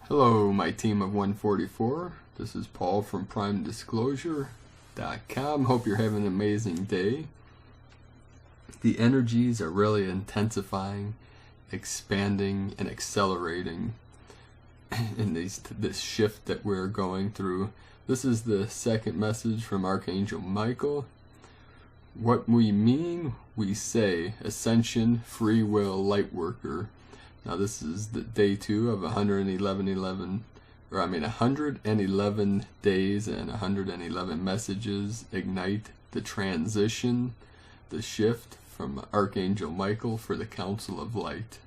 Hello, my team of 144. This is Paul from PrimeDisclosure.com. Hope you're having an amazing day. The energies are really intensifying, expanding, and accelerating in this shift that we're going through. This is the second message from Archangel Michael. What we mean, we say. Ascension, free will, light worker. Now this is the day 2 of 111 days and 111 messages. Ignite the transition, the shift from Archangel Michael for the Council of Light.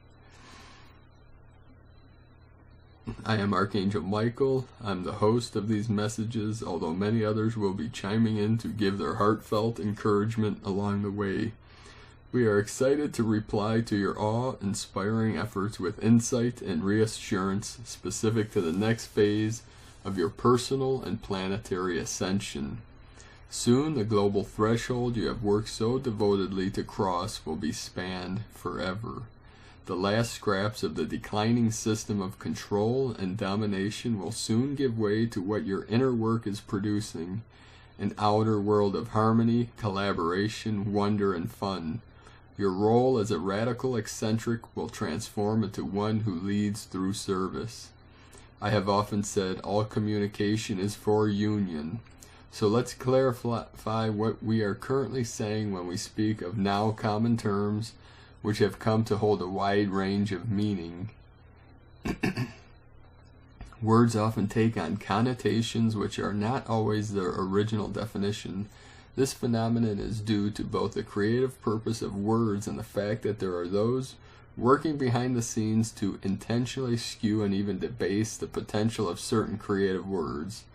I am Archangel Michael. I'm the host of these messages, although many others will be chiming in to give their heartfelt encouragement along the way. We are excited to reply to your awe-inspiring efforts with insight and reassurance specific to the next phase of your personal and planetary ascension. Soon, the global threshold you have worked so devotedly to cross will be spanned forever. The last scraps of the declining system of control and domination will soon give way to what your inner work is producing, an outer world of harmony, collaboration, wonder, and fun. Your role as a radical eccentric will transform into one who leads through service. I have often said all communication is for union. So let's clarify what we are currently saying when we speak of now common terms, which have come to hold a wide range of meaning. Words often take on connotations which are not always their original definition. This phenomenon is due to both the creative purpose of words and the fact that there are those working behind the scenes to intentionally skew and even debase the potential of certain creative words.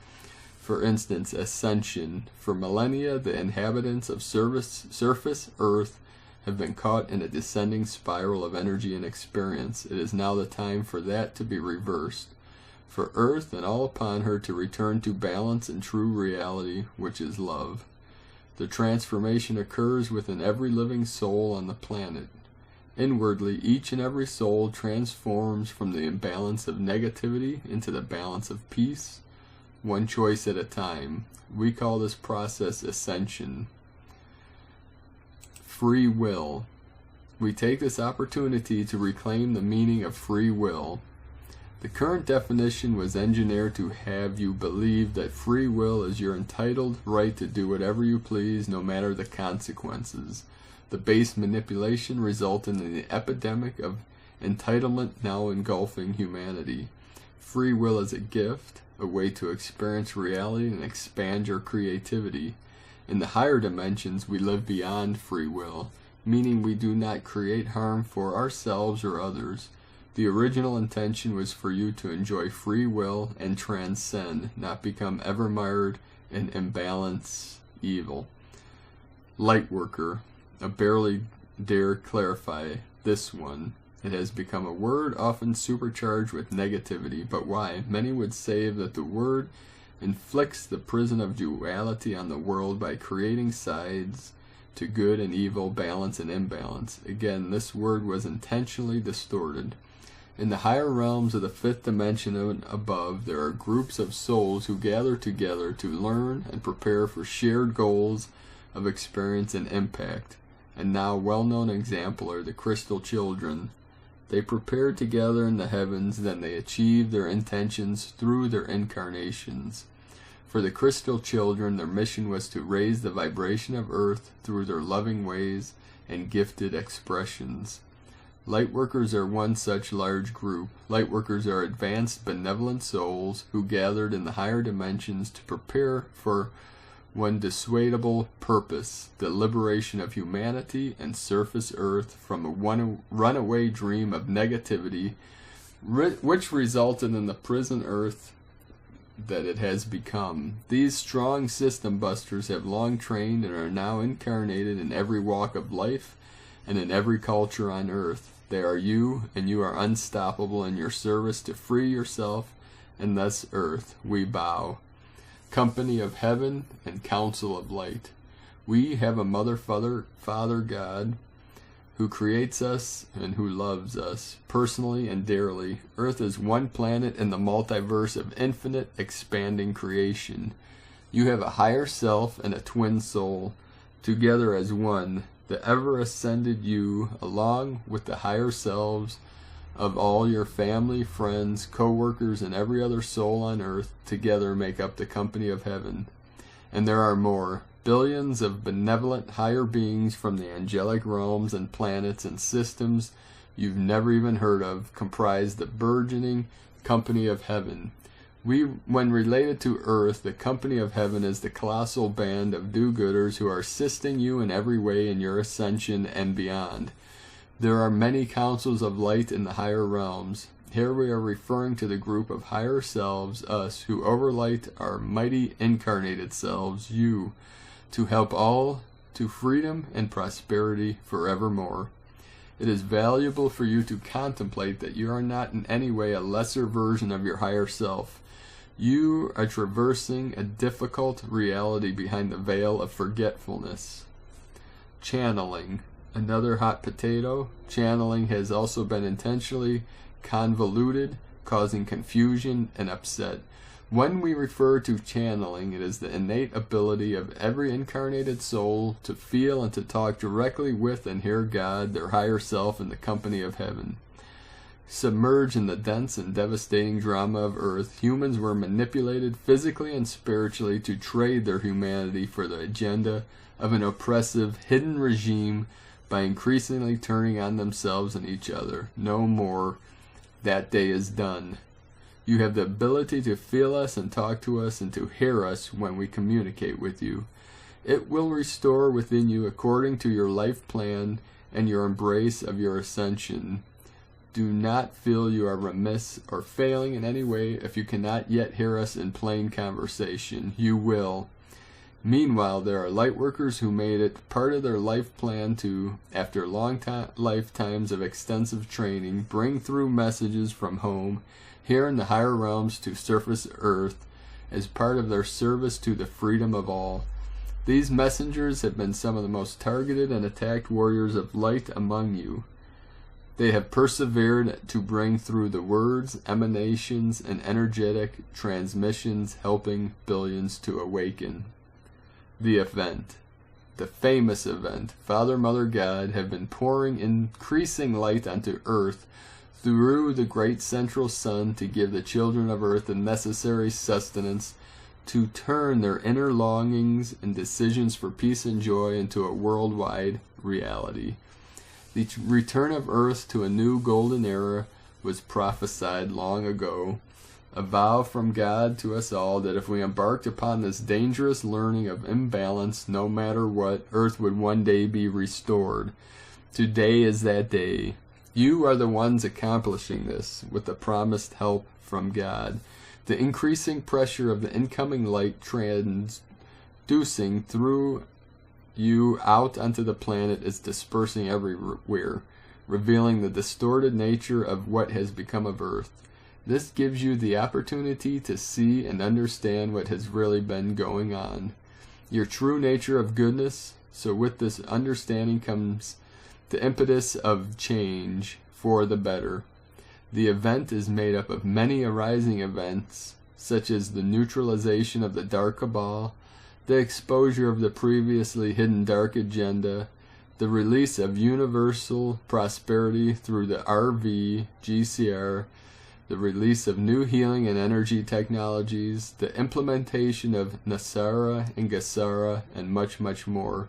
For instance, ascension. For millennia, the inhabitants of surface Earth have been caught in a descending spiral of energy and experience. It is now the time for that to be reversed, for Earth and all upon her to return to balance and true reality, which is love. The transformation occurs within every living soul on the planet. Inwardly, each and every soul transforms from the imbalance of negativity into the balance of peace, one choice at a time. We call this process ascension. Free will. We take this opportunity to reclaim the meaning of free will. The current definition was engineered to have you believe that free will is your entitled right to do whatever you please, no matter the consequences. The base manipulation resulted in the epidemic of entitlement now engulfing humanity. Free will is a gift, a way to experience reality and expand your creativity. In the higher dimensions, we live beyond free will, meaning we do not create harm for ourselves or others. The original intention was for you to enjoy free will and transcend, not become ever mired in imbalance evil. Lightworker. I barely dare clarify this one. It has become a word often supercharged with negativity, but why? Many would say that the word inflicts the prison of duality on the world by creating sides to good and evil, balance and imbalance. Again, this word was intentionally distorted. In the higher realms of the fifth dimension and above, there are groups of souls who gather together to learn and prepare for shared goals of experience and impact. And now well-known example are the Crystal Children. They prepare together in the heavens, then they achieve their intentions through their incarnations. For the Crystal Children, their mission was to raise the vibration of Earth through their loving ways and gifted expressions. Lightworkers are one such large group. Lightworkers are advanced, benevolent souls who gathered in the higher dimensions to prepare for one dissuadable purpose, the liberation of humanity and surface Earth from a runaway dream of negativity, which resulted in the prison Earth that it has become. These strong system busters have long trained and are now incarnated in every walk of life and in every culture on Earth. They are you, and you are unstoppable in your service to free yourself and thus Earth. We bow. Company of Heaven and Council of Light. We have a Mother, Father, God. who creates us and who loves us personally and dearly. Earth is one planet in the multiverse of infinite, expanding creation. You have a higher self and a twin soul, together as one, the ever-ascended you, along with the higher selves of all your family, friends, co-workers, and every other soul on earth, together make up the company of heaven. And there are more. Billions of benevolent higher beings from the angelic realms and planets and systems you've never even heard of comprise the burgeoning company of heaven. When related to earth, the company of heaven is the colossal band of do-gooders who are assisting you in every way in your ascension and beyond. There are many councils of light in the higher realms. Here we are referring to the group of higher selves, us, who overlight our mighty incarnated selves, you, to help all to freedom and prosperity forevermore. It is valuable for you to contemplate that you are not in any way a lesser version of your higher self. You are traversing a difficult reality behind the veil of forgetfulness. Channeling. Another hot potato. Channeling has also been intentionally convoluted, causing confusion and upset. When we refer to channeling, it is the innate ability of every incarnated soul to feel and to talk directly with and hear God, their higher self, in the company of heaven. Submerged in the dense and devastating drama of earth, humans were manipulated physically and spiritually to trade their humanity for the agenda of an oppressive, hidden regime by increasingly turning on themselves and each other. No more. That day is done. You have the ability to feel us and talk to us and to hear us when we communicate with you. It will restore within you according to your life plan and your embrace of your ascension. Do not feel you are remiss or failing in any way if you cannot yet hear us in plain conversation. You will. Meanwhile, there are lightworkers who made it part of their life plan to, after long lifetimes of extensive training, bring through messages from home here in the higher realms to surface earth as part of their service to the freedom of all. These messengers have been some of the most targeted and attacked warriors of light among you. They have persevered to bring through the words, emanations, and energetic transmissions, helping billions to awaken. The event. The famous event. Father, Mother, God have been pouring increasing light onto earth through the great central sun to give the children of earth the necessary sustenance to turn their inner longings and decisions for peace and joy into a worldwide reality. The return of earth to a new golden era was prophesied long ago, a vow from God to us all that if we embarked upon this dangerous learning of imbalance, no matter what, earth would one day be restored. Today is that day. You are the ones accomplishing this with the promised help from God. The increasing pressure of the incoming light transducing through you out onto the planet is dispersing everywhere, revealing the distorted nature of what has become of Earth. This gives you the opportunity to see and understand what has really been going on, your true nature of goodness. So with this understanding comes the impetus of change for the better. The event is made up of many arising events, such as the neutralization of the dark cabal, the exposure of the previously hidden dark agenda, the release of universal prosperity through the RV, GCR, the release of new healing and energy technologies, the implementation of Nasara and Gasara, and much, much more.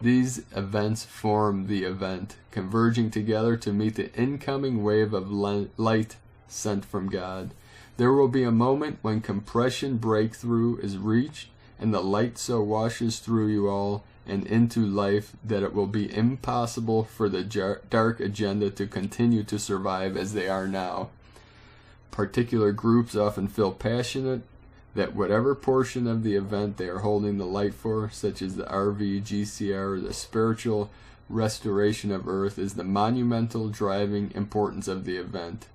These events form the event, converging together to meet the incoming wave of light sent from God. There will be a moment when compression breakthrough is reached, and the light so washes through you all and into life that it will be impossible for the dark agenda to continue to survive as they are now. Particular groups often feel passionate that whatever portion of the event they are holding the light for, such as the RV, GCR, or the spiritual restoration of Earth, is the monumental driving importance of the event.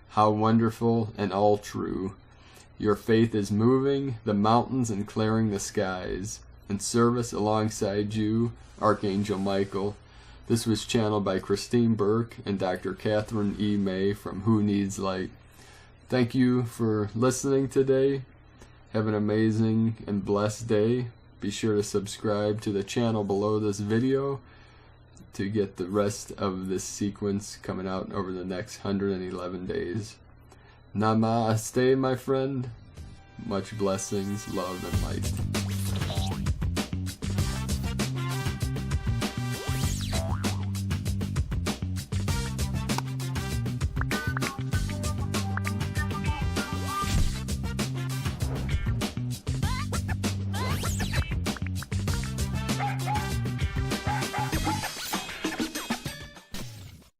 How wonderful and all true. Your faith is moving the mountains and clearing the skies. In service alongside you, Archangel Michael, This was channeled by Christine Burke and Dr. Catherine E. May from Who Needs Light. Thank you for listening today. Have an amazing and blessed day. Be sure to subscribe to the channel below this video to get the rest of this sequence coming out over the next 111 days. Namaste, my friend. Much blessings, love, and light.